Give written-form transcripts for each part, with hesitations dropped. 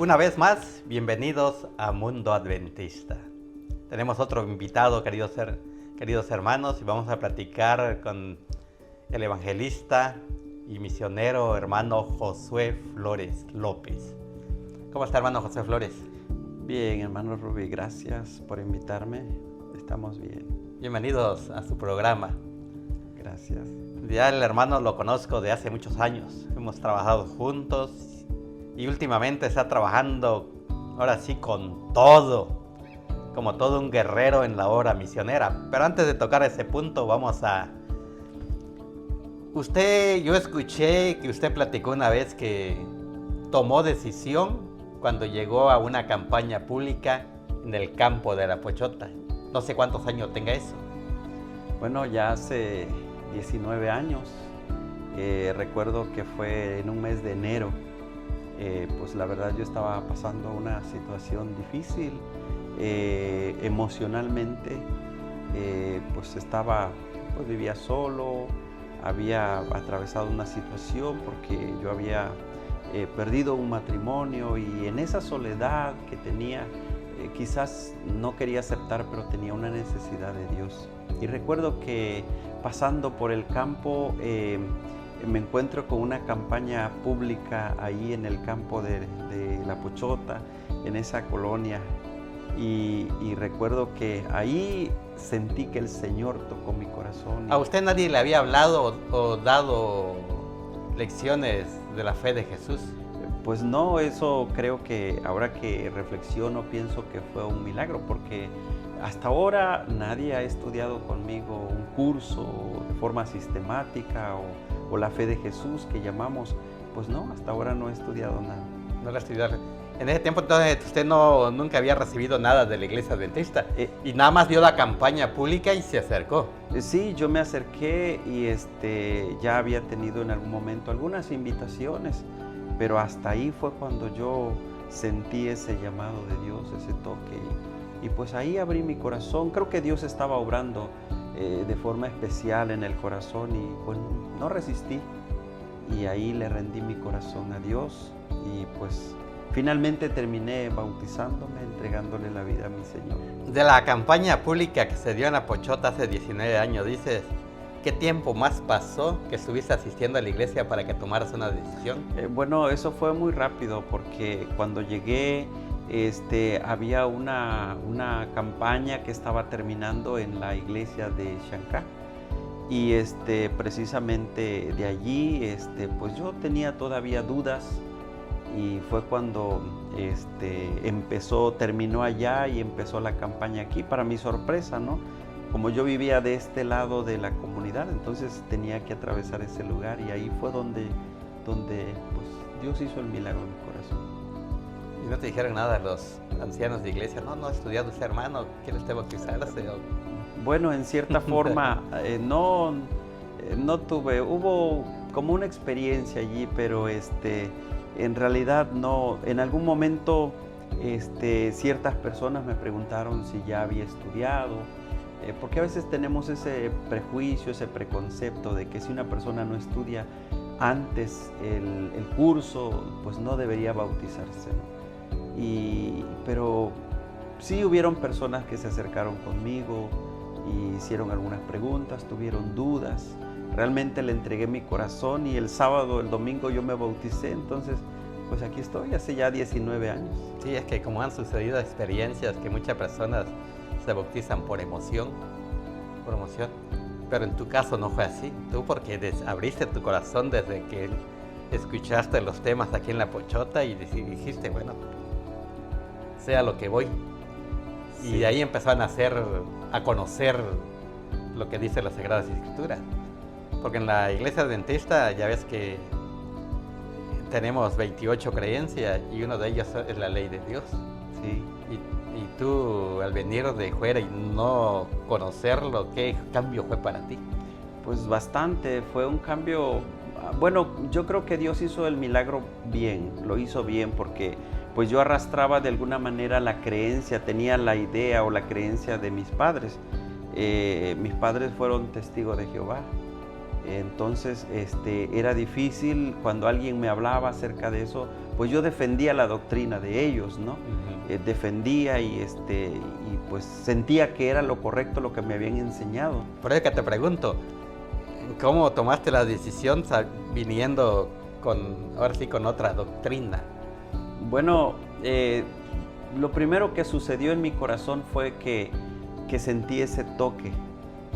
Una vez más, bienvenidos a Mundo Adventista. Tenemos otro invitado, queridos hermanos, y vamos a platicar con el evangelista y misionero hermano Josué Flores López. ¿Cómo está, hermano Josué Flores? Bien, hermano Rubí, gracias por invitarme. Estamos bien. Bienvenidos a su programa. Gracias. Ya el hermano lo conozco de hace muchos años. Hemos trabajado juntos y últimamente está trabajando, ahora sí, con todo, como todo un guerrero en la obra misionera. Pero antes de tocar ese punto, yo escuché que usted platicó una vez que tomó decisión cuando llegó a una campaña pública en el campo de la Pochota. No sé cuántos años tenga eso. Bueno, ya hace 19 años. Recuerdo que fue en un mes de enero. Pues la verdad yo estaba pasando una situación difícil emocionalmente. Pues vivía solo, había atravesado una situación porque yo había perdido un matrimonio, y en esa soledad que tenía, quizás no quería aceptar, pero tenía una necesidad de Dios. Y recuerdo que pasando por el campo me encuentro con una campaña pública ahí en el campo de La Pochota, en esa colonia, y recuerdo que ahí sentí que el Señor tocó mi corazón. ¿A usted nadie le había hablado o dado lecciones de la fe de Jesús? Pues no, eso creo que ahora que reflexiono pienso que fue un milagro, porque hasta ahora nadie ha estudiado conmigo un curso de forma sistemática o la fe de Jesús que llamamos. Pues no, hasta ahora no he estudiado nada. No la estudiaron. En ese tiempo entonces usted nunca había recibido nada de la iglesia adventista y nada más vio la campaña pública y se acercó. Sí, yo me acerqué y ya había tenido en algún momento algunas invitaciones, pero hasta ahí fue cuando yo sentí ese llamado de Dios, ese toque, y pues ahí abrí mi corazón. Creo que Dios estaba obrando de forma especial en el corazón, y pues no resistí, y ahí le rendí mi corazón a Dios, y pues finalmente terminé bautizándome, entregándole la vida a mi Señor. De la campaña pública que se dio en La Pochota hace 19 años, dices, ¿qué tiempo más pasó que estuviste asistiendo a la iglesia para que tomaras una decisión? Bueno, eso fue muy rápido, porque cuando llegué había una campaña que estaba terminando en la iglesia de Xancá, y precisamente de allí pues yo tenía todavía dudas, y fue cuando terminó allá y empezó la campaña aquí, para mi sorpresa, ¿no? Como yo vivía de este lado de la comunidad, entonces tenía que atravesar ese lugar, y ahí fue donde pues Dios hizo el milagro en mi corazón. ¿Y no te dijeron nada los ancianos de iglesia? No ha estudiado ese hermano, ¿quiere usted bautizarse? Bueno, en cierta forma no tuve, hubo como una experiencia allí, pero en realidad no. En algún momento ciertas personas me preguntaron si ya había estudiado, porque a veces tenemos ese prejuicio, ese preconcepto de que si una persona no estudia antes el curso, pues no debería bautizarse, ¿no? Pero sí hubieron personas que se acercaron conmigo y hicieron algunas preguntas, tuvieron dudas. Realmente le entregué mi corazón, y el domingo yo me bauticé. Entonces, pues aquí estoy, hace ya 19 años. Sí, es que como han sucedido experiencias que muchas personas se bautizan por emoción, pero en tu caso no fue así. Tú porque abriste tu corazón desde que escuchaste los temas aquí en La Pochota y dijiste, bueno, sea lo que voy. Sí. Y de ahí empezaron a conocer lo que dice las Sagradas Escrituras. Porque en la iglesia adventista ya ves que tenemos 28 creencias, y uno de ellos es la ley de Dios. Sí. Y tú, al venir de fuera y no conocerlo, ¿qué cambio fue para ti? Pues bastante, fue un cambio. Bueno, yo creo que Dios hizo el milagro bien, lo hizo bien, porque pues yo arrastraba de alguna manera la creencia, tenía la idea o la creencia de mis padres. Mis padres fueron testigos de Jehová, Entonces era difícil cuando alguien me hablaba acerca de eso, pues yo defendía la doctrina de ellos, ¿no? Defendía y pues sentía que era lo correcto lo que me habían enseñado. Por eso que te pregunto, ¿cómo tomaste la decisión viniendo ahora sí con otra doctrina? Bueno, lo primero que sucedió en mi corazón fue que sentí ese toque.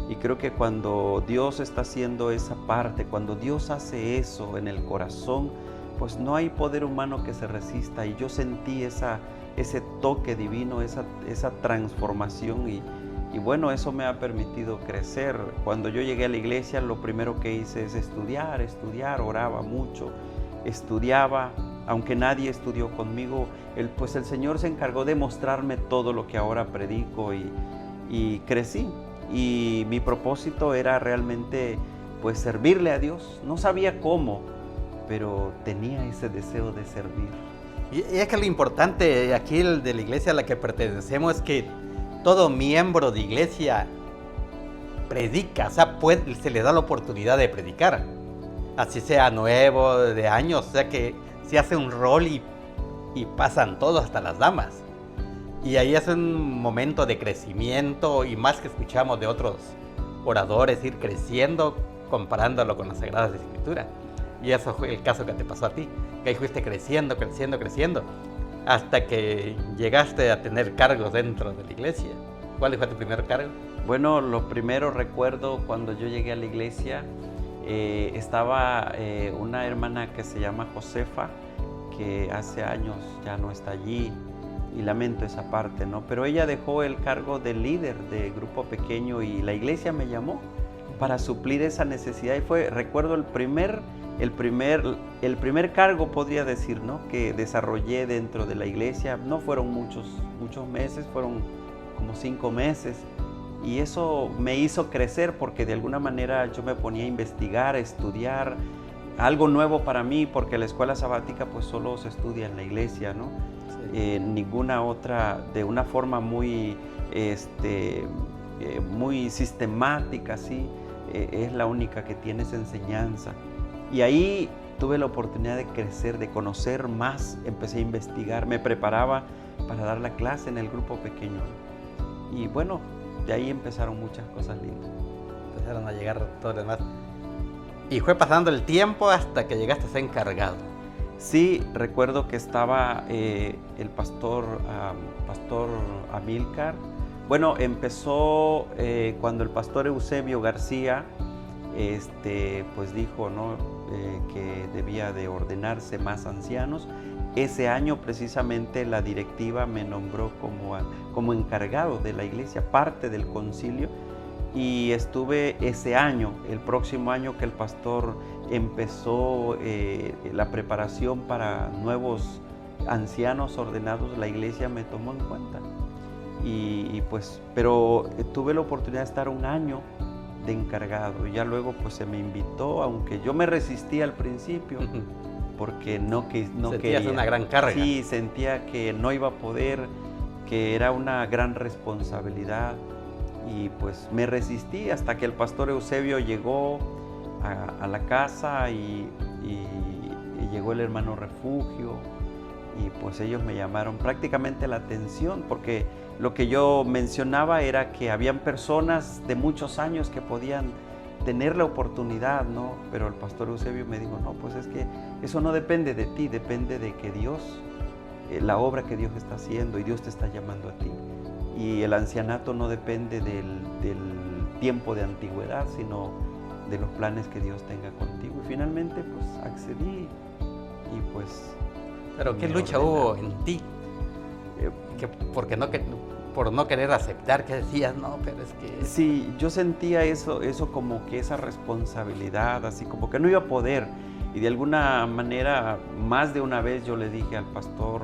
Y creo que cuando Dios está haciendo esa parte, cuando Dios hace eso en el corazón, pues no hay poder humano que se resista. Y yo sentí ese toque divino, esa transformación y bueno, eso me ha permitido crecer. Cuando yo llegué a la iglesia, lo primero que hice es estudiar, oraba mucho, estudiaba. Aunque nadie estudió conmigo, pues el Señor se encargó de mostrarme todo lo que ahora predico y crecí. Y mi propósito era realmente pues servirle a Dios. No sabía cómo, pero tenía ese deseo de servir. Y es que lo importante aquí de la iglesia a la que pertenecemos es que todo miembro de iglesia predica, o sea, se le da la oportunidad de predicar, así sea nuevo, de años, o sea que se hace un rol y pasan todos, hasta las damas. Y ahí es un momento de crecimiento y más que escuchamos de otros oradores, ir creciendo comparándolo con las Sagradas Escrituras. Y eso fue el caso que te pasó a ti, que ahí fuiste creciendo, hasta que llegaste a tener cargos dentro de la iglesia. ¿Cuál fue tu primer cargo? Bueno, lo primero recuerdo cuando yo llegué a la iglesia, estaba una hermana que se llama Josefa, que hace años ya no está allí. Y lamento esa parte, ¿no? Pero ella dejó el cargo de líder de grupo pequeño y la iglesia me llamó para suplir esa necesidad. Y recuerdo el primer cargo, podría decir, ¿no? Que desarrollé dentro de la iglesia. No fueron muchos meses, fueron como 5 meses. Y eso me hizo crecer porque de alguna manera yo me ponía a investigar, a estudiar. Algo nuevo para mí, porque la escuela sabática pues solo se estudia en la iglesia, ¿no? Ninguna otra, de una forma muy sistemática, ¿sí? Es la única que tiene esa enseñanza. Y ahí tuve la oportunidad de crecer, de conocer más, empecé a investigar, me preparaba para dar la clase en el grupo pequeño. Y bueno, de ahí empezaron muchas cosas lindas. Empezaron a llegar todo lo demás. Y fue pasando el tiempo hasta que llegaste a ser encargado. Sí, recuerdo que estaba el pastor Amílcar. Bueno, empezó cuando el pastor Eusebio García pues dijo, ¿no? Que debía de ordenarse más ancianos. Ese año precisamente la directiva me nombró como encargado de la iglesia, parte del concilio. Y estuve ese año, el próximo año que el pastor empezó la preparación para nuevos ancianos ordenados, la iglesia me tomó en cuenta. Pero tuve la oportunidad de estar un año de encargado y ya luego pues se me invitó, aunque yo me resistí al principio porque no Sentías una gran carga. Sí, sentía que no iba a poder, que era una gran responsabilidad. Y pues me resistí hasta que el pastor Eusebio llegó a la casa y llegó el hermano Refugio y pues ellos me llamaron prácticamente la atención porque lo que yo mencionaba era que habían personas de muchos años que podían tener la oportunidad, ¿no? Pero el pastor Eusebio me dijo, no, pues es que eso no depende de ti, depende de que Dios, la obra que Dios está haciendo y Dios te está llamando a ti. Y el ancianato no depende del tiempo de antigüedad, sino de los planes que Dios tenga contigo. Y finalmente, pues, accedí y pues... Pero ¿qué lucha hubo en ti? Por no querer aceptar, que decías, no, pero es que... Sí, yo sentía eso como que esa responsabilidad, así como que no iba a poder. Y de alguna manera, más de una vez yo le dije al pastor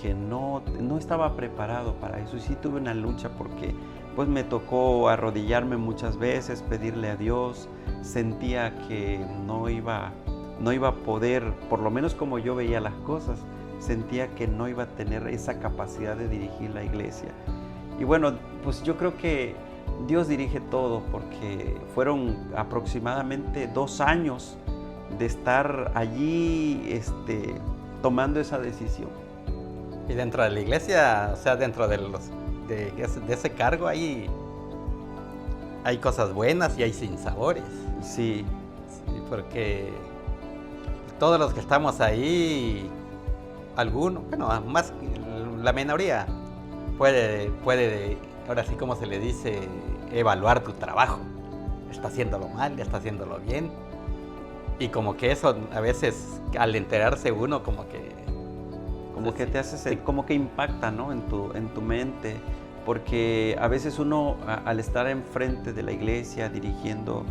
que no estaba preparado para eso. Y sí tuve una lucha porque pues me tocó arrodillarme muchas veces, pedirle a Dios. Sentía que no iba a poder, por lo menos como yo veía las cosas, sentía que no iba a tener esa capacidad de dirigir la iglesia. Y bueno, pues yo creo que Dios dirige todo, porque fueron aproximadamente 2 años de estar allí tomando esa decisión. Y dentro de la iglesia, o sea, dentro de ese cargo hay cosas buenas y hay sinsabores. Sí. Sí, porque todos los que estamos ahí, algunos, bueno, más la minoría, puede, ahora sí como se le dice, evaluar tu trabajo. Está haciéndolo mal, está haciéndolo bien. Y como que eso a veces al enterarse uno como que te hace, como que impacta, ¿no? en tu mente, porque a veces uno al estar enfrente de la iglesia, dirigiendo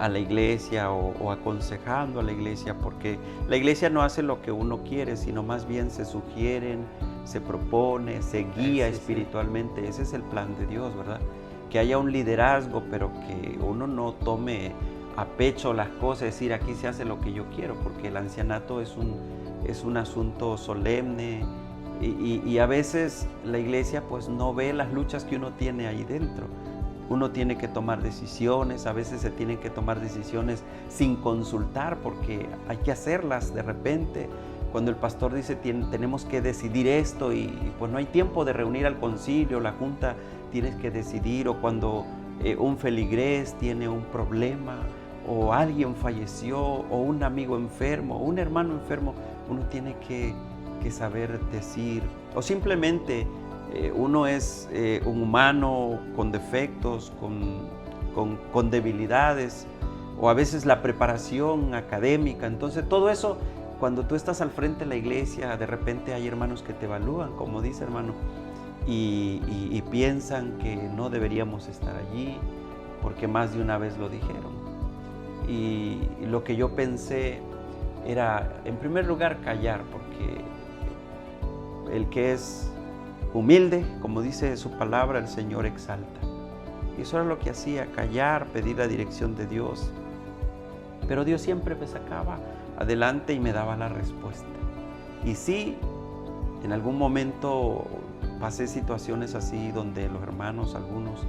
a la iglesia o aconsejando a la iglesia, porque la iglesia no hace lo que uno quiere, sino más bien se sugieren, se propone, se guía espiritualmente. Ese es el plan de Dios, ¿verdad? Que haya un liderazgo, pero que uno no tome a pecho las cosas, decir aquí se hace lo que yo quiero, porque el ancianato es un asunto solemne y a veces la iglesia pues no ve las luchas que uno tiene ahí dentro. Uno tiene que tomar decisiones, a veces se tienen que tomar decisiones sin consultar porque hay que hacerlas de repente. Cuando el pastor dice tenemos que decidir esto y pues no hay tiempo de reunir al concilio, la junta, tienes que decidir, o cuando un feligrés tiene un problema o alguien falleció o un amigo enfermo o un hermano enfermo, uno tiene que saber decir, o simplemente uno es un humano con defectos, con debilidades, o a veces la preparación académica. Entonces todo eso, cuando tú estás al frente de la iglesia, de repente hay hermanos que te evalúan, como dice hermano, y piensan que no deberíamos estar allí, porque más de una vez lo dijeron. Y lo que yo pensé era, en primer lugar, callar, porque el que es humilde, como dice su palabra, el Señor exalta. Y eso era lo que hacía, callar, pedir la dirección de Dios. Pero Dios siempre me sacaba adelante y me daba la respuesta. Y sí, en algún momento pasé situaciones así donde los hermanos, algunos,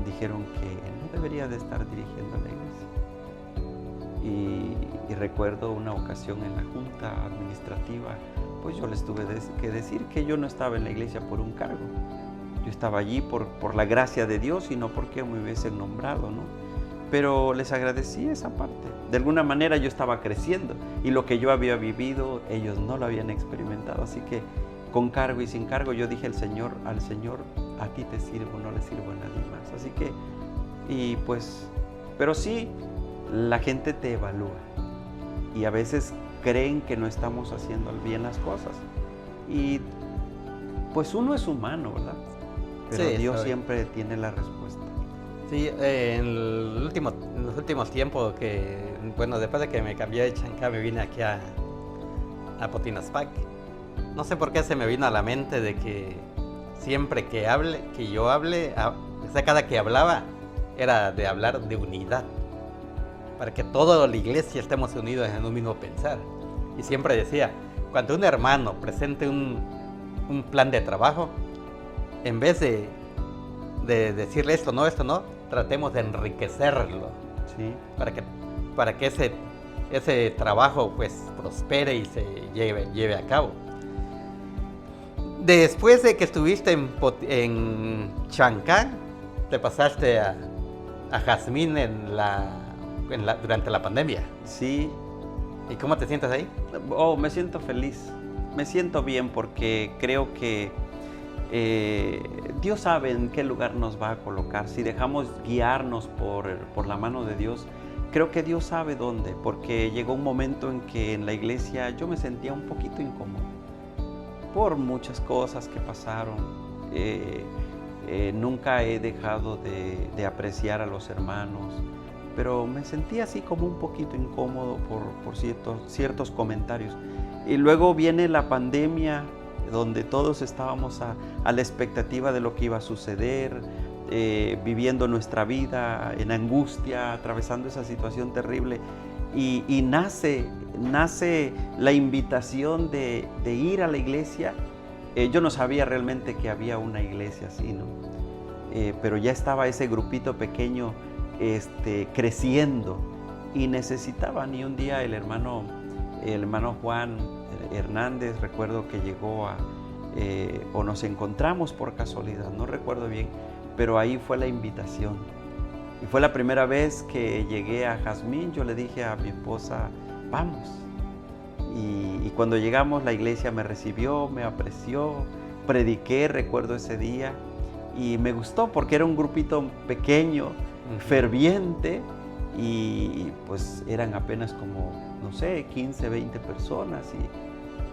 dijeron que no debería de estar dirigiendo la iglesia. Y recuerdo una ocasión en la junta administrativa, pues yo les tuve que decir que yo no estaba en la iglesia por un cargo. Yo estaba allí por la gracia de Dios y no porque me hubiesen nombrado, ¿no? Pero les agradecí esa parte. De alguna manera yo estaba creciendo y lo que yo había vivido, ellos no lo habían experimentado. Así que con cargo y sin cargo, yo dije al Señor, a ti te sirvo, no le sirvo a nadie más. Así que, y pues, pero sí, la gente te evalúa y a veces creen que no estamos haciendo bien las cosas. Y pues uno es humano, ¿verdad? Pero sí, Dios siempre tiene la respuesta. Sí, en los últimos tiempos después de que me cambié de Chancá, me vine aquí a Potinaspac. No sé por qué se me vino a la mente de que siempre que yo hable, o sea, cada que hablaba, era de hablar de unidad, para que toda la iglesia estemos unidos en un mismo pensar. Y siempre decía, cuando un hermano presente un plan de trabajo, en vez de decirle esto no, tratemos de enriquecerlo, sí, para que ese trabajo pues prospere y se lleve a cabo. Después de que estuviste en Chancán, te pasaste a Jazmín durante la pandemia. Sí. ¿Y cómo te sientes ahí? Oh, me siento feliz, me siento bien porque creo que Dios sabe en qué lugar nos va a colocar. Si dejamos guiarnos por la mano de Dios, creo que Dios sabe dónde, porque llegó un momento en que en la iglesia yo me sentía un poquito incómodo por muchas cosas que pasaron. Nunca he dejado de apreciar a los hermanos, pero me sentía así como un poquito incómodo por ciertos comentarios. Y luego viene la pandemia, donde todos estábamos a la expectativa de lo que iba a suceder, viviendo nuestra vida en angustia, atravesando esa situación terrible, y nace la invitación de ir a la iglesia. Yo no sabía realmente que había una iglesia así, ¿no? pero ya estaba ese grupito pequeño creciendo y necesitaban. Y un día el hermano Juan Hernández, recuerdo que llegó o nos encontramos por casualidad, no recuerdo bien, pero ahí fue la invitación. Y fue la primera vez que llegué a Jazmín. Yo le dije a mi esposa, vamos. Y cuando llegamos, la iglesia me recibió, me apreció, prediqué, recuerdo ese día, y me gustó porque era un grupito pequeño, ferviente, y pues eran apenas como, no sé, 15, 20 personas,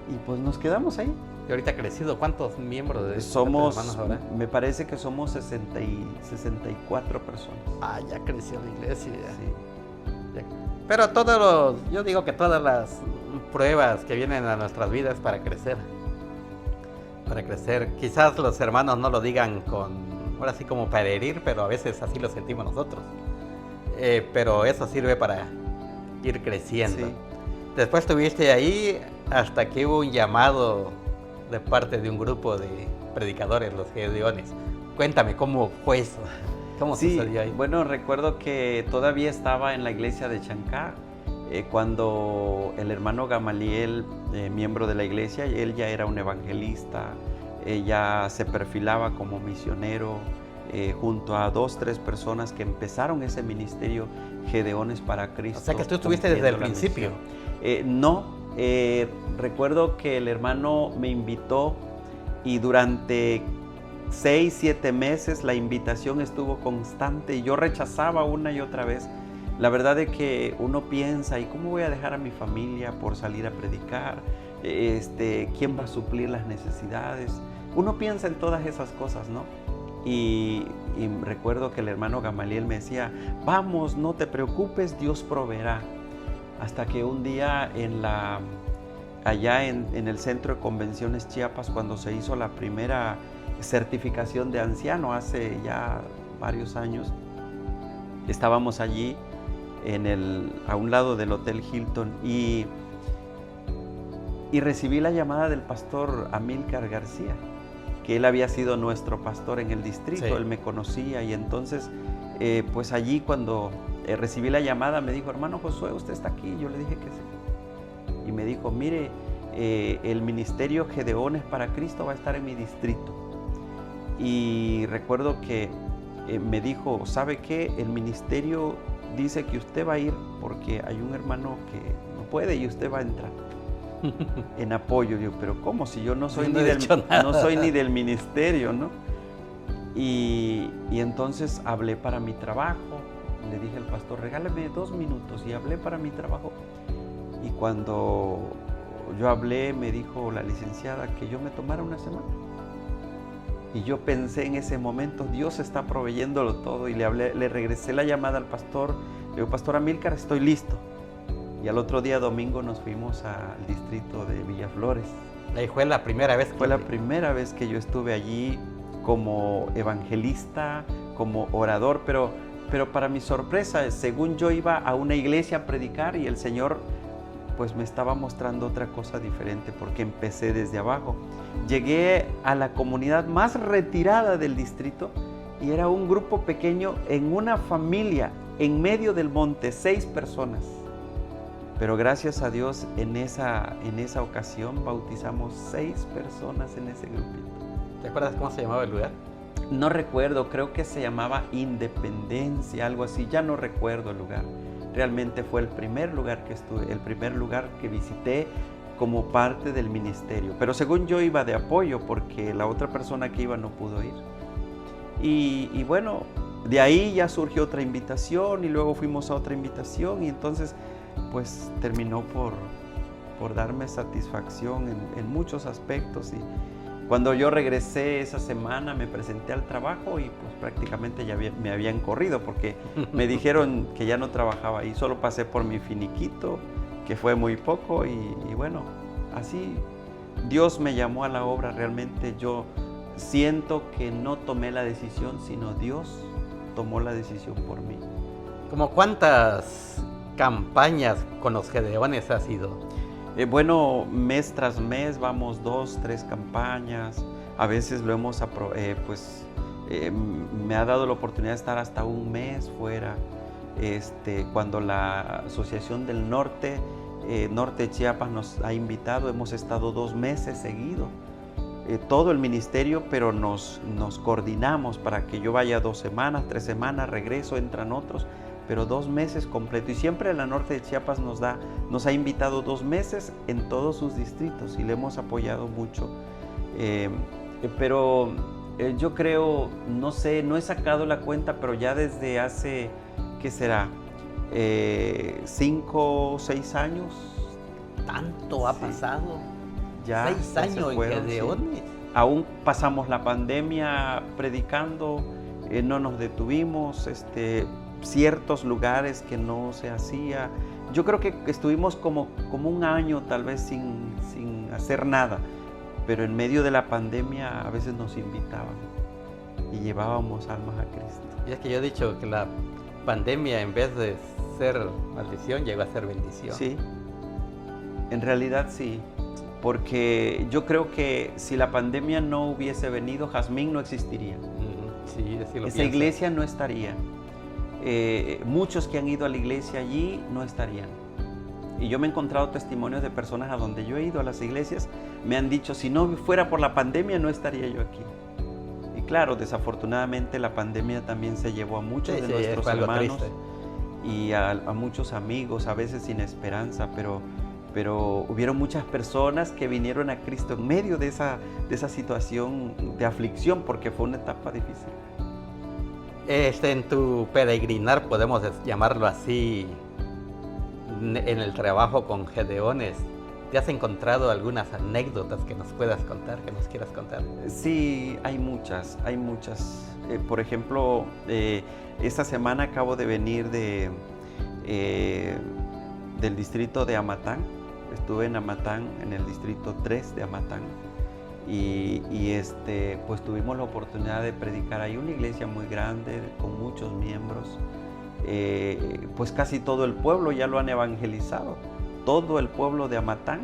y pues nos quedamos ahí. Y ahorita ha crecido, ¿cuántos miembros de Somos, hermanos ahora? me parece que somos 64 personas. Ah, ya creció la iglesia. Sí. Pero yo digo que todas las pruebas que vienen a nuestras vidas para crecer. Para crecer. Quizás los hermanos no lo digan ahora sí como para herir, pero a veces así lo sentimos nosotros. Pero eso sirve para ir creciendo. Sí. Después estuviste ahí hasta que hubo un llamado de parte de un grupo de predicadores, los Gedeones. Cuéntame, ¿cómo fue eso? ¿Cómo sucedió ahí? Bueno, recuerdo que todavía estaba en la iglesia de Chancá, cuando el hermano Gamaliel, miembro de la iglesia, él ya era un evangelista, ya se perfilaba como misionero, junto a 2, 3 personas que empezaron ese ministerio Gedeones para Cristo. O sea que tú estuviste desde el principio. No, recuerdo que el hermano me invitó y durante 6, 7 meses la invitación estuvo constante y yo rechazaba una y otra vez. La verdad es que uno piensa, ¿y cómo voy a dejar a mi familia por salir a predicar? ¿Quién va a suplir las necesidades? Uno piensa en todas esas cosas, ¿no? Y recuerdo que el hermano Gamaliel me decía, vamos, no te preocupes, Dios proveerá. Hasta que un día allá en el Centro de Convenciones Chiapas, cuando se hizo la primera certificación de anciano hace ya varios años, estábamos allí a un lado del Hotel Hilton y recibí la llamada del pastor Amílcar García, que él había sido nuestro pastor en el distrito, sí. Él me conocía y entonces pues allí cuando recibí la llamada me dijo, hermano Josué, ¿usted está aquí? Yo le dije que sí. Y me dijo, mire, el ministerio Gedeones para Cristo va a estar en mi distrito. Y recuerdo que me dijo, ¿sabe qué? El ministerio dice que usted va a ir porque hay un hermano que no puede y usted va a entrar en apoyo. Digo, pero ¿cómo? Si yo no soy, no soy ni del ministerio, ¿no? Y entonces hablé para mi trabajo. Le dije al pastor, regálame 2 minutos, y hablé para mi trabajo. Y cuando yo hablé, me dijo la licenciada que yo me tomara una semana. Y yo pensé en ese momento, Dios está proveyéndolo todo. Y le regresé la llamada al pastor. Le digo, pastor Amílcar, estoy listo. Y al otro día, domingo, nos fuimos al distrito de Villaflores. Ahí fue la primera vez. Fue la primera vez que yo estuve allí como evangelista, como orador, pero para mi sorpresa, según yo iba a una iglesia a predicar y el Señor pues me estaba mostrando otra cosa diferente porque empecé desde abajo. Llegué a la comunidad más retirada del distrito y era un grupo pequeño en una familia en medio del monte, 6 personas. Pero gracias a Dios en esa ocasión bautizamos 6 personas en ese grupito. ¿Te acuerdas cómo se llamaba el lugar? No recuerdo, creo que se llamaba Independencia, algo así, ya no recuerdo el lugar. Realmente fue el primer lugar que estuve, el primer lugar que visité como parte del ministerio. Pero según yo iba de apoyo porque la otra persona que iba no pudo ir. Y bueno, de ahí ya surgió otra invitación y luego fuimos a otra invitación y entonces pues terminó por darme satisfacción en muchos aspectos. Y cuando yo regresé esa semana me presenté al trabajo y pues prácticamente ya me habían corrido porque me dijeron que ya no trabajaba ahí, solo pasé por mi finiquito, que fue muy poco y bueno, así Dios me llamó a la obra. Realmente yo siento que no tomé la decisión, sino Dios tomó la decisión por mí. ¿Cómo cuántas campañas con los Gedeones has ido? Bueno, mes tras mes vamos 2, 3 campañas. A veces lo hemos Me ha dado la oportunidad de estar hasta un mes fuera. Cuando la Asociación del Norte, Norte de Chiapas nos ha invitado, hemos estado 2 meses seguidos. Todo el ministerio, pero nos coordinamos para que yo vaya 2 semanas, 3 semanas, regreso, entran otros, pero 2 meses completo. Y siempre la Norte de Chiapas nos ha invitado 2 meses en todos sus distritos y le hemos apoyado mucho. Pero yo creo, no sé, no he sacado la cuenta, pero ya desde hace, ¿qué será? 5 o 6 años. ¿Tanto ha pasado? Ya 6 años en Gedeones. Sí. Aún pasamos la pandemia predicando, no nos detuvimos, ciertos lugares que no se hacía. Yo creo que estuvimos como 1 año tal vez sin hacer nada, pero en medio de la pandemia a veces nos invitaban y llevábamos almas a Cristo. Y es que yo he dicho que la pandemia, en vez de ser maldición, llegó a ser bendición. Sí, en realidad sí, porque yo creo que si la pandemia no hubiese venido, Jazmín no existiría. Sí, así lo Esa pienso. iglesia no estaría. Muchos que han ido a la iglesia allí no estarían. Y yo me he encontrado testimonios de personas a donde yo he ido a las iglesias, me han dicho, si no fuera por la pandemia no estaría yo aquí. Y claro, desafortunadamente la pandemia también se llevó a muchos de nuestros hermanos y a muchos amigos, a veces sin esperanza, pero hubieron muchas personas que vinieron a Cristo en medio de esa situación de aflicción, porque fue una etapa difícil. En tu peregrinar, podemos llamarlo así, en el trabajo con Gedeones, ¿te has encontrado algunas anécdotas que nos puedas contar, que nos quieras contar? Sí, hay muchas. Por ejemplo, esta semana acabo de venir del distrito de Amatán. Estuve en Amatán, en el distrito 3 de Amatán. Y pues tuvimos la oportunidad de predicar ahí, una iglesia muy grande, con muchos miembros. Pues casi todo el pueblo ya lo han evangelizado, todo el pueblo de Amatán.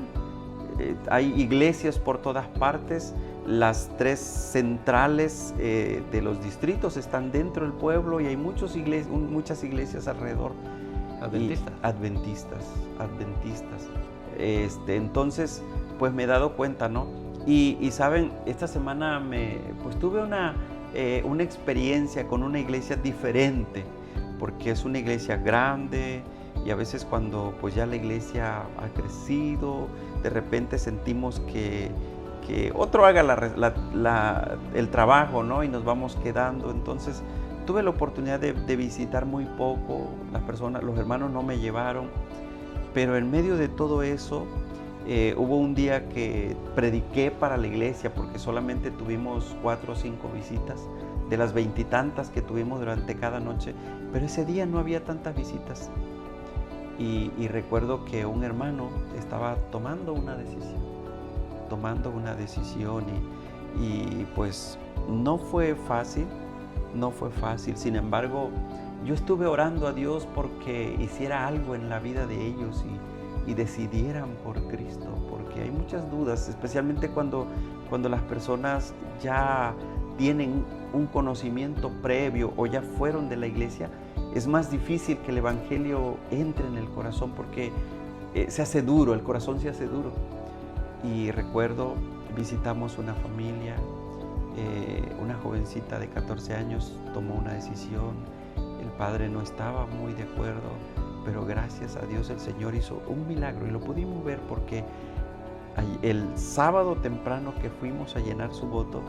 Hay iglesias por todas partes, las 3 centrales de los distritos están dentro del pueblo y hay muchas iglesias alrededor. Adventistas. Entonces, pues me he dado cuenta, ¿no? Y saben, esta semana pues tuve una experiencia con una iglesia diferente, porque es una iglesia grande y a veces cuando pues ya la iglesia ha crecido, de repente sentimos que otro haga el trabajo, ¿no? Y nos vamos quedando. Entonces tuve la oportunidad de visitar muy poco, los hermanos no me llevaron, pero en medio de todo eso hubo un día que prediqué para la iglesia, porque solamente tuvimos 4 o 5 visitas de las 20 y tantas que tuvimos durante cada noche, pero ese día no había tantas visitas. Y recuerdo que un hermano estaba tomando una decisión y pues no fue fácil. Sin embargo, yo estuve orando a Dios porque hiciera algo en la vida de ellos y decidieran por Cristo, porque hay muchas dudas, especialmente cuando las personas ya tienen un conocimiento previo o ya fueron de la iglesia. Es más difícil que el evangelio entre en el corazón porque se hace duro, el corazón se hace duro. Y recuerdo, visitamos una familia, una jovencita de 14 años tomó una decisión, el padre no estaba muy de acuerdo, pero gracias a Dios el Señor hizo un milagro y lo pudimos ver porque el sábado temprano que fuimos a llenar su voto,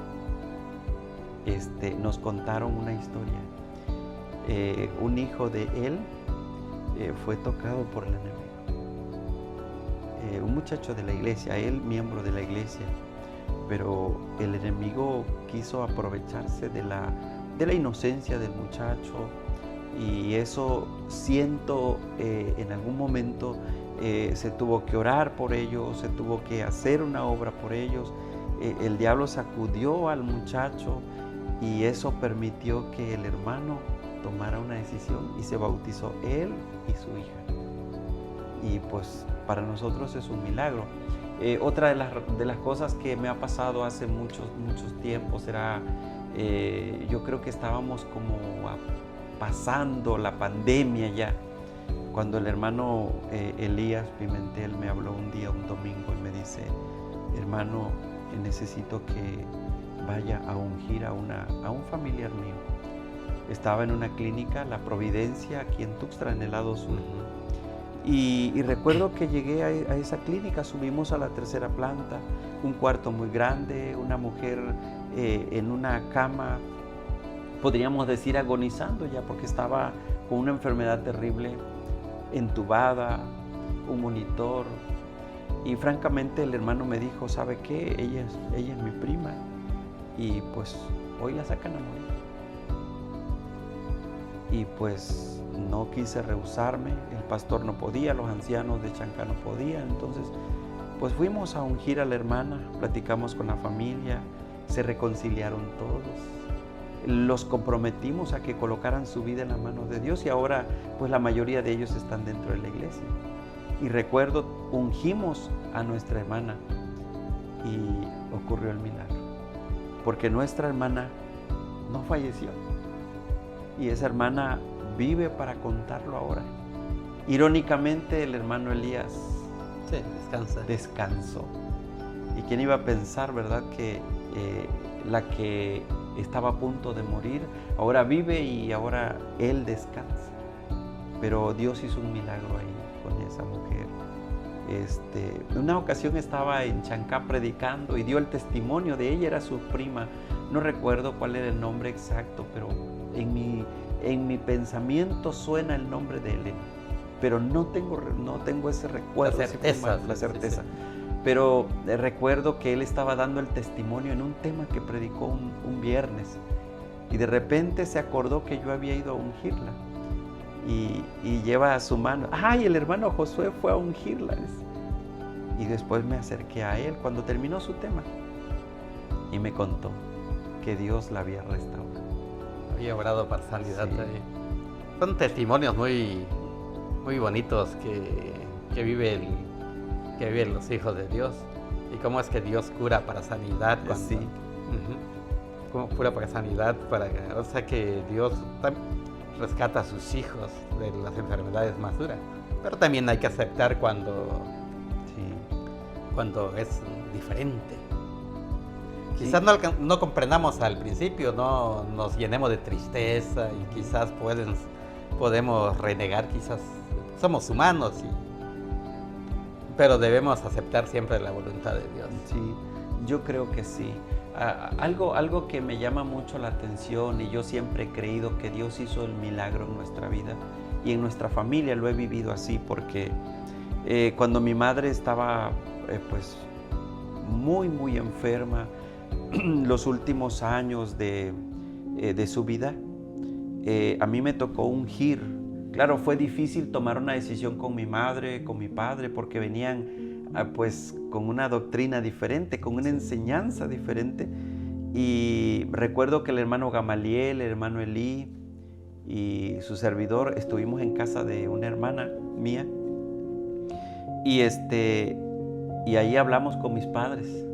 nos contaron una historia. Un hijo de él fue tocado por el enemigo. Un muchacho de la iglesia, él miembro de la iglesia, pero el enemigo quiso aprovecharse de la inocencia del muchacho y eso siento en algún momento se tuvo que orar por ellos, se tuvo que hacer una obra por ellos. El diablo sacudió al muchacho y eso permitió que el hermano tomara una decisión y se bautizó él y su hija. Y pues para nosotros es un milagro. Otra de las cosas que me ha pasado hace muchos tiempos era Yo creo que estábamos como pasando la pandemia ya, cuando el hermano Elías Pimentel me habló un día, un domingo, y me dice: hermano, necesito que vaya a ungir a un familiar mío. Estaba en una clínica, La Providencia, aquí en Tuxtla, en el lado sur. Y recuerdo que llegué a esa clínica, subimos a la 3ª planta, un cuarto muy grande, una mujer en una cama, podríamos decir agonizando ya, porque estaba con una enfermedad terrible, entubada, un monitor. Y francamente el hermano me dijo: ¿sabe qué? Ella es mi prima, y pues hoy la sacan a morir. Y pues no quise rehusarme, el pastor no podía, los ancianos de Chancá no podían. Entonces pues fuimos a ungir a la hermana, platicamos con la familia, se reconciliaron todos, los comprometimos a que colocaran su vida en las manos de Dios, y ahora pues la mayoría de ellos están dentro de la iglesia. Y recuerdo, ungimos a nuestra hermana y ocurrió el milagro, porque nuestra hermana no falleció, y esa hermana vive para contarlo ahora. Irónicamente, el hermano Elías descansó. ¿Y quién iba a pensar, verdad, que la que estaba a punto de morir ahora vive y ahora él descansa? Pero Dios hizo un milagro ahí con esa mujer. En una ocasión estaba en Chancá predicando y dio el testimonio de ella, era su prima. No recuerdo cuál era el nombre exacto, pero en mi pensamiento suena el nombre de Elena, pero no tengo ese recuerdo, la certeza. Sí. Pero recuerdo que él estaba dando el testimonio en un tema que predicó un viernes, y de repente se acordó que yo había ido a ungirla, y lleva a su mano: ¡ay, el hermano Josué fue a ungirla! Y después me acerqué a él cuando terminó su tema y me contó que Dios la había restaurado. Había orado para sanidad. Sí. Son testimonios muy bonitos que viven los hijos de Dios, y cómo es que Dios cura para sanidad. Sí. Cómo cura para sanidad, o sea que Dios rescata a sus hijos de las enfermedades más duras, pero también hay que aceptar cuando es diferente. Quizás no comprendamos al principio, no nos llenemos de tristeza, y quizás podemos renegar, quizás somos humanos, pero debemos aceptar siempre la voluntad de Dios. Sí, yo creo que sí. Algo que me llama mucho la atención, y yo siempre he creído que Dios hizo el milagro en nuestra vida y en nuestra familia lo he vivido así, porque cuando mi madre estaba pues muy enferma, los últimos años de su vida, a mí me tocó ungir. Claro, fue difícil tomar una decisión con mi madre, con mi padre, porque venían pues con una doctrina diferente, con una enseñanza diferente. Y recuerdo que el hermano Gamaliel, el hermano Elí y su servidor estuvimos en casa de una hermana mía, y ahí hablamos con mis padres.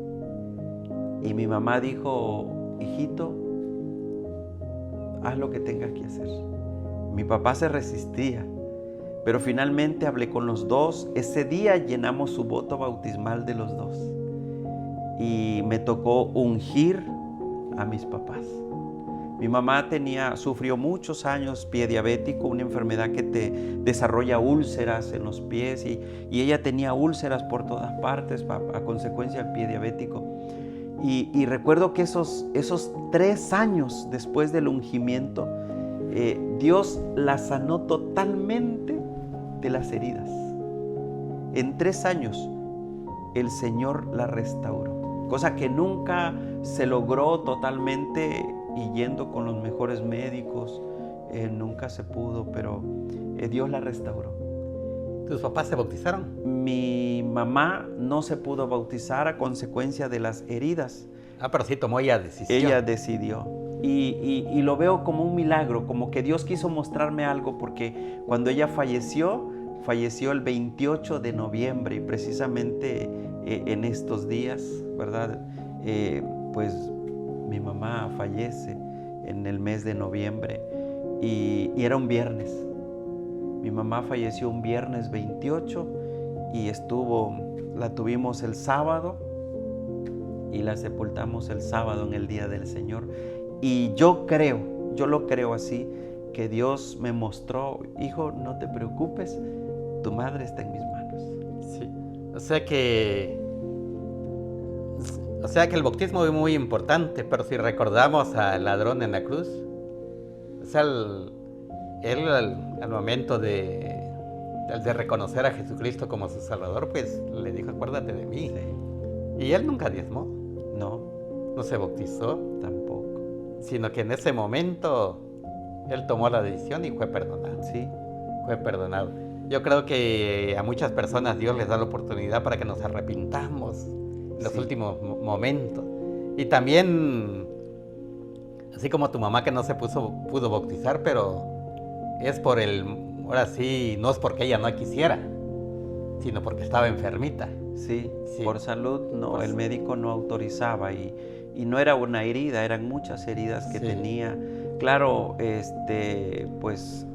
Y mi mamá dijo: hijito, haz lo que tengas que hacer. Mi papá se resistía, pero finalmente hablé con los dos. Ese día llenamos su voto bautismal de los dos, y me tocó ungir a mis papás. Mi mamá sufrió muchos años pie diabético, una enfermedad que te desarrolla úlceras en los pies, y ella tenía úlceras por todas partes a consecuencia del pie diabético. Y recuerdo que esos 3 años después del ungimiento, Dios la sanó totalmente de las heridas. En 3 años el Señor la restauró, cosa que nunca se logró totalmente, y yendo con los mejores médicos nunca se pudo, pero Dios la restauró. ¿Tus papás se bautizaron? Mi mamá no se pudo bautizar a consecuencia de las heridas. Pero sí tomó ella decisión. Ella decidió. Y lo veo como un milagro, como que Dios quiso mostrarme algo, porque cuando ella falleció el 28 de noviembre, y precisamente en estos días, ¿verdad? Pues mi mamá fallece en el mes de noviembre y era un viernes. Mi mamá falleció un viernes 28 y la tuvimos el sábado y la sepultamos el sábado en el Día del Señor. Y yo lo creo así, que Dios me mostró: hijo, no te preocupes, tu madre está en mis manos. Sí. O sea que el bautismo es muy importante, pero si recordamos al ladrón en la cruz, o sea, él al momento de reconocer a Jesucristo como su Salvador, pues le dijo: acuérdate de mí. Sí. Y él nunca diezmó. No se bautizó. Tampoco. Sino que en ese momento él tomó la decisión y fue perdonado. Sí. Fue perdonado. Yo creo que a muchas personas Dios les da la oportunidad para que nos arrepintamos en los últimos momentos. Y también, así como tu mamá que no se pudo bautizar, pero es ahora sí, no es porque ella no quisiera, sino porque estaba enfermita. Sí. Por salud, el médico no autorizaba y no era una herida, eran muchas heridas que tenía. Claro, pues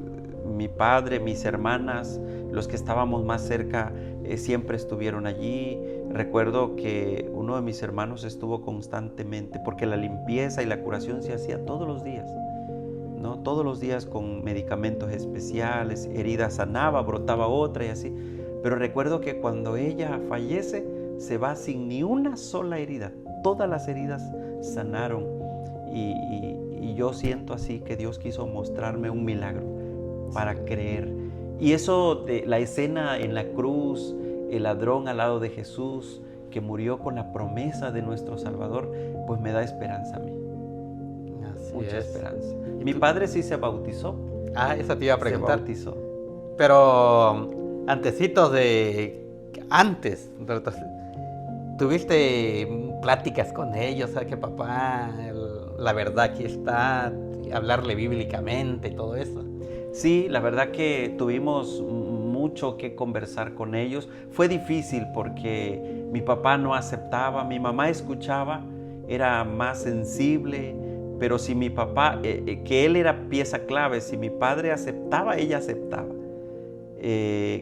mi padre, mis hermanas, los que estábamos más cerca, siempre estuvieron allí. Recuerdo que uno de mis hermanos estuvo constantemente, porque la limpieza y la curación se hacía todos los días, ¿no? Todos los días con medicamentos especiales, herida sanaba, brotaba otra y así. Pero recuerdo que cuando ella fallece, se va sin ni una sola herida. Todas las heridas sanaron y yo siento así que Dios quiso mostrarme un milagro para creer. Y eso de la escena en la cruz, el ladrón al lado de Jesús que murió con la promesa de nuestro Salvador, pues me da esperanza a mí. Mucha esperanza. Mi padre sí se bautizó. Eso te iba a preguntar. Se bautizó. Pero antes, ¿tuviste pláticas con ellos? ¿Sabes que papá, la verdad aquí está, hablarle bíblicamente y todo eso? Sí, la verdad que tuvimos mucho que conversar con ellos. Fue difícil porque mi papá no aceptaba, mi mamá escuchaba, era más sensible, pero si mi papá, que él era pieza clave, si mi padre aceptaba, ella aceptaba.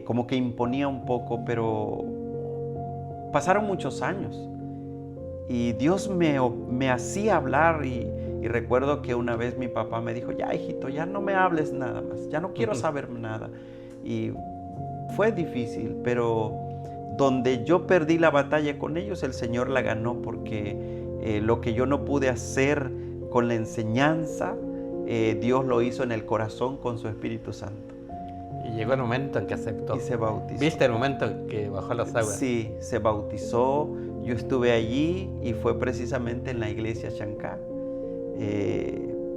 Como que imponía un poco, pero pasaron muchos años y Dios me hacía hablar y recuerdo que una vez mi papá me dijo: ya, hijito, ya no me hables nada más, ya no quiero saber nada. Y fue difícil, pero donde yo perdí la batalla con ellos, el Señor la ganó, porque lo que yo no pude hacer con la enseñanza, Dios lo hizo en el corazón con su Espíritu Santo. Y llegó el momento en que aceptó. Y se bautizó. ¿Viste el momento en que bajó las aguas? Sí, se bautizó. Yo estuve allí y fue precisamente en la iglesia Chancá.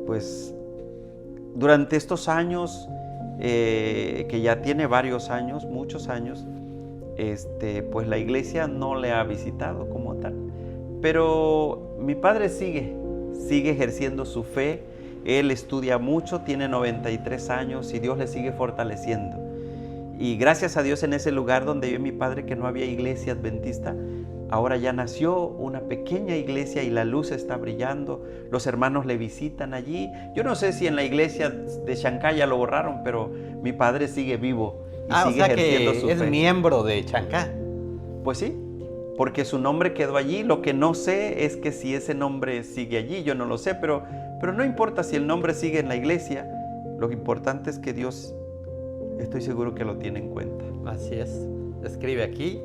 Pues durante estos años, que ya tiene varios años, muchos años, pues la iglesia no le ha visitado como tal. Pero mi padre sigue ejerciendo su fe. Él estudia mucho, tiene 93 años y Dios le sigue fortaleciendo. Y gracias a Dios, en ese lugar donde vive mi padre, que no había iglesia adventista, ahora ya nació una pequeña iglesia y la luz está brillando. Los hermanos le visitan allí. Yo no sé si en la iglesia de Chancá ya lo borraron, pero mi padre sigue vivo y sigue ejerciendo su fe. Es miembro de Chancá. Pues sí, porque su nombre quedó allí. Lo que no sé es que si ese nombre sigue allí, yo no lo sé, pero no importa si el nombre sigue en la iglesia. Lo importante es que Dios, estoy seguro que lo tiene en cuenta. Así es. Escribe aquí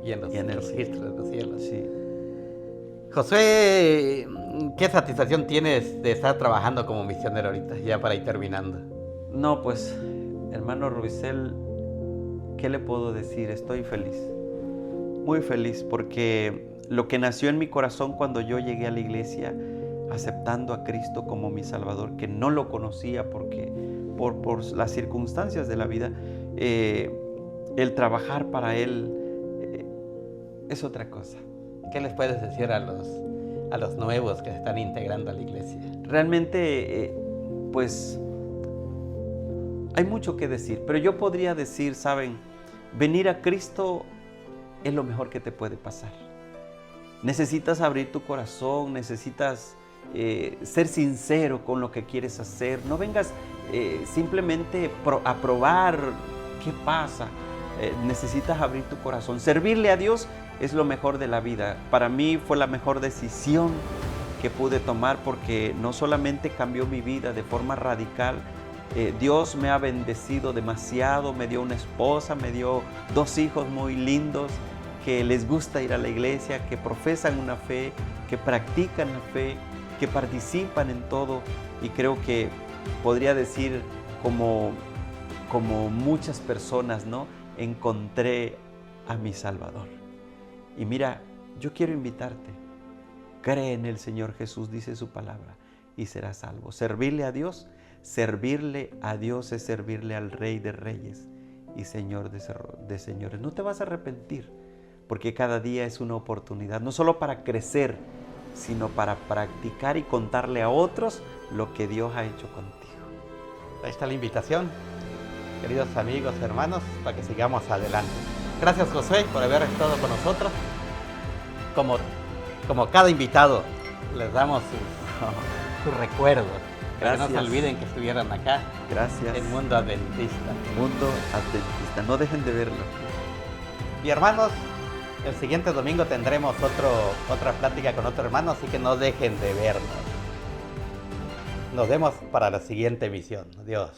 y en el registro de los cielos. Sí. Josué, ¿qué satisfacción tienes de estar trabajando como misionero ahorita, ya para ir terminando? No, pues, hermano Ruisel, ¿qué le puedo decir? Estoy feliz, muy feliz, porque lo que nació en mi corazón cuando yo llegué a la iglesia, aceptando a Cristo como mi Salvador, que no lo conocía porque por las circunstancias de la vida, el trabajar para Él es otra cosa. ¿Qué les puedes decir a los nuevos que se están integrando a la iglesia? Realmente, pues, hay mucho que decir, pero yo podría decir, ¿saben? Venir a Cristo es lo mejor que te puede pasar. Necesitas abrir tu corazón, necesitas ser sincero con lo que quieres hacer. No vengas simplemente a probar qué pasa. Necesitas abrir tu corazón. Servirle a Dios es lo mejor de la vida. Para mí fue la mejor decisión que pude tomar, porque no solamente cambió mi vida de forma radical, Dios me ha bendecido demasiado, me dio una esposa, me dio 2 hijos muy lindos que les gusta ir a la iglesia, que profesan una fe, que practican la fe, que participan en todo, y creo que podría decir como muchas personas, ¿no? Encontré a mi Salvador. Y mira, yo quiero invitarte, cree en el Señor Jesús, dice su palabra, y serás salvo. Servirle a Dios es servirle al Rey de Reyes y Señor de Señores. No te vas a arrepentir, porque cada día es una oportunidad, no solo para crecer, sino para practicar y contarle a otros lo que Dios ha hecho contigo. Ahí está la invitación, queridos amigos, hermanos, para que sigamos adelante. Gracias, Josué, por haber estado con nosotros. Como cada invitado, les damos sus recuerdos. Gracias. Que no se olviden que estuvieran acá. Gracias. En Mundo Adventista. Mundo Adventista, no dejen de verlo. Y hermanos, el siguiente domingo tendremos otra plática con otro hermano, así que no dejen de vernos. Nos vemos para la siguiente emisión. Adiós.